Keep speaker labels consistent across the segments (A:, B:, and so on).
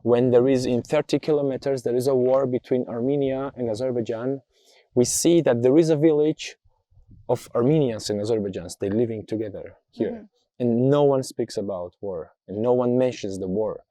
A: when there is in 30 kilometers, there is a war between Armenia and Azerbaijan. We see that there is a village of Armenians and Azerbaijanis, they're living together here. And no one speaks about war, and no one mentions the war.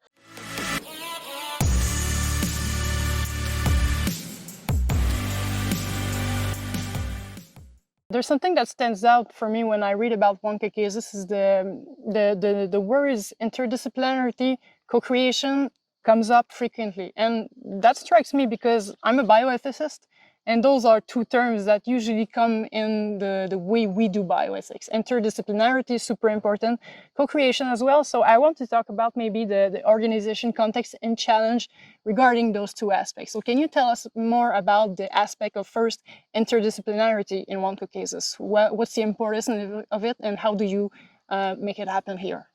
B: There's something that stands out for me when I read about One Caucasus is the words interdisciplinarity, co-creation comes up frequently. And that strikes me because I'm a bioethicist, and those are two terms that usually come in the way we do bioethics. Interdisciplinarity is super important, co-creation as well. So I want to talk about maybe the organization context and challenge regarding those two aspects. So can you tell us more about the aspect of first interdisciplinarity in One Caucasus? What's the importance of it, and how do you make it happen here?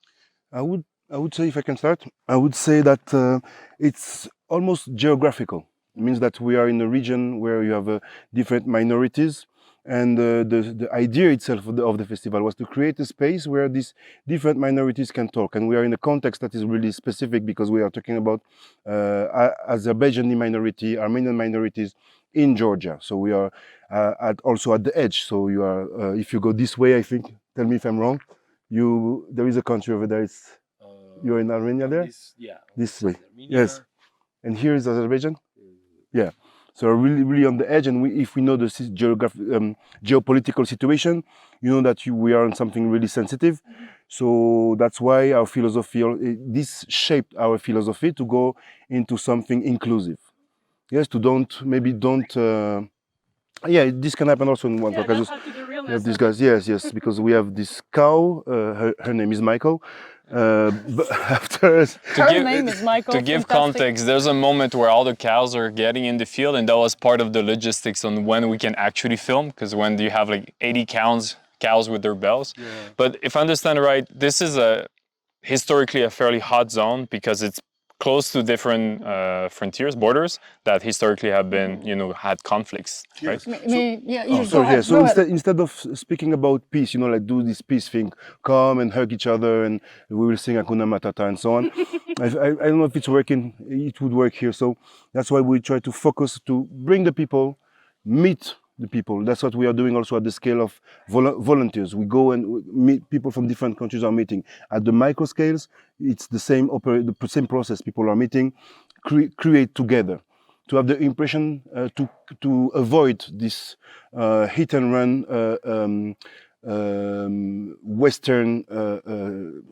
C: I would say, if I can start, I would say that it's almost geographical. It means that we are in a region where you have different minorities, and the idea itself of the festival was to create a space where these different minorities can talk. And we are in a context that is really specific because we are talking about Azerbaijani minority, Armenian minorities in Georgia. So we are also at the edge. So you are, if you go this way, I think, tell me if I'm wrong, there is a country over there. You're in Armenia there? This way. Armenia. Yes. And here is Azerbaijan? Yeah. So really on the edge, and if we know the geopolitical situation, you know that we are on something really sensitive. So that's why our philosophy, this shaped our philosophy to go into something inclusive. Yes, yeah, this can happen also in One Caucasus. We have these guys, yes, because we have this cow, her name is Michael. But after
B: to
D: give context, there's a moment where all the cows are getting in the field, and that was part of the logistics on when we can actually film, because when you have like 80 cows with their bells. Yeah. But if I understand right, this is historically a fairly hot zone because it's close to different frontiers, borders that historically have been, had conflicts, right?
C: So instead of speaking about peace, like do this peace thing, come and hug each other, and we will sing Hakuna Matata and so on. I don't know if it's working. It would work here. So that's why we try to focus to bring the people, meet the people. That's what we are doing also at the scale of volunteers. We go and meet people from different countries are meeting. At the micro scales, it's the same process. People are meeting, create together, to have the impression to avoid this hit and run Western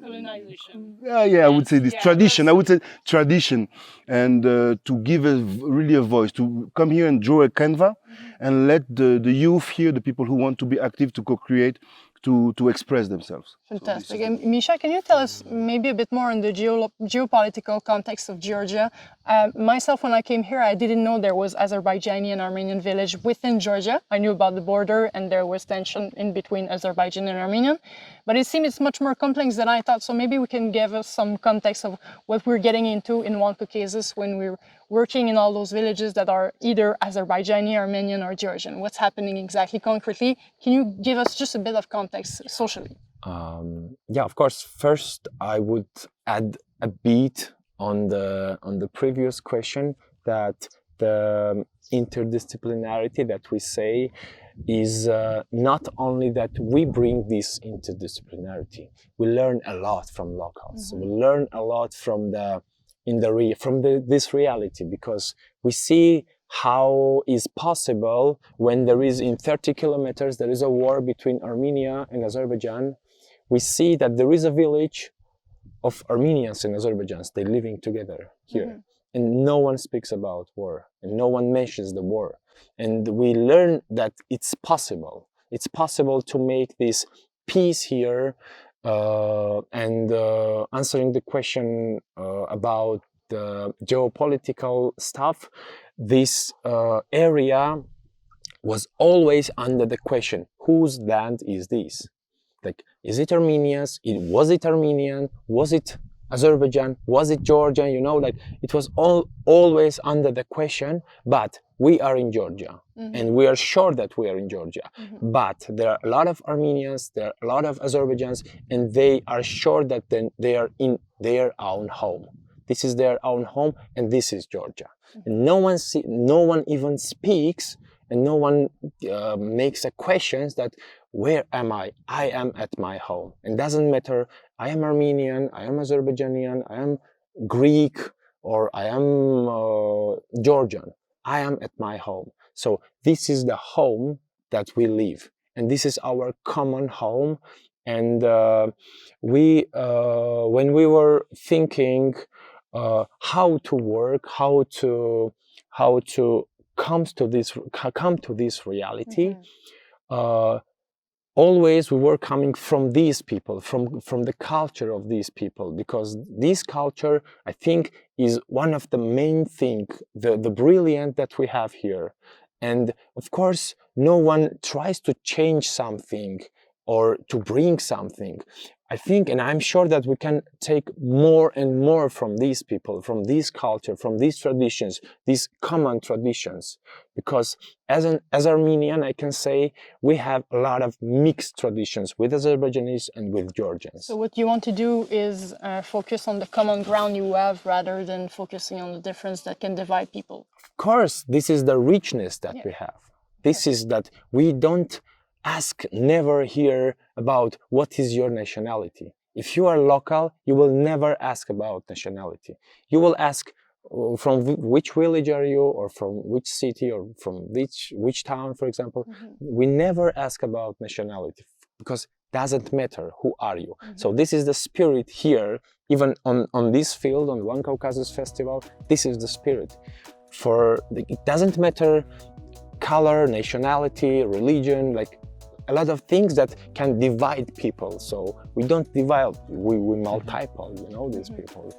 B: colonization.
C: I would say this tradition. I would say tradition, and to give really a voice, to come here and draw a canvas, and let the youth here, the people who want to be active, to co-create, to express themselves.
B: Fantastic. And Misha, can you tell us maybe a bit more on the geopolitical context of Georgia? Myself, when I came here, I didn't know there was Azerbaijani and Armenian village within Georgia. I knew about the border, and there was tension in between Azerbaijan and Armenian, but it seems it's much more complex than I thought. So maybe we can give us some context of what we're getting into in One Caucasus when we're working in all those villages that are either Azerbaijani, Armenian, or Georgian. What's happening exactly concretely? Can you give us just a bit of context socially?
A: Yeah, of course. First, I would add a bit on the previous question, that the interdisciplinarity that we say is not only that we bring this interdisciplinarity. We learn a lot from locals. We learn a lot from this reality, because we see how is possible when there is in 30 kilometers there is a war between Armenia and Azerbaijan. We see that there is a village of Armenians and Azerbaijanis, they're living together here. And no one speaks about war, and no one mentions the war. And we learn that it's possible. It's possible to make this peace here. And answering the question about the geopolitical stuff, this area was always under the question, whose land is this? Like, is it Armenia's? Was it Armenian? Was it Azerbaijan? Was it Georgia? Like it was always under the question, but we are in Georgia, and we are sure that we are in Georgia. But there are a lot of Armenians, there are a lot of Azerbaijans, and they are sure that then they are in their own home. this is their own home, and this is Georgia. And no one even speaks, and no one makes a questions that where am I? I am at my home. And doesn't matter, I am Armenian, I am Azerbaijani, I am Greek, or I am Georgian. I am at my home. So this is the home that we live, and this is our common home. And when we were thinking how to work, how to come to this reality, always we were coming from these people, from the culture of these people, because this culture, I think, is one of the main thing, the brilliant that we have here. And of course, no one tries to change something or to bring something. I think, and I'm sure that we can take more and more from these people, from this culture, from these traditions, these common traditions. Because as Armenian, I can say we have a lot of mixed traditions with Azerbaijanis and with Georgians.
B: So what you want to do is focus on the common ground you have rather than focusing on the difference that can divide people.
A: Of course, this is the richness that we have. This is that we don't ask, never hear about what is your nationality. If you are local, you will never ask about nationality. You will ask from which village are you, or from which city, or from which town, for example. We never ask about nationality because it doesn't matter who are you. So this is the spirit here, even on this field, on One Caucasus Festival. This is the spirit. It doesn't matter color, nationality, religion, like a lot of things that can divide people. So we don't divide, we multiply, these people.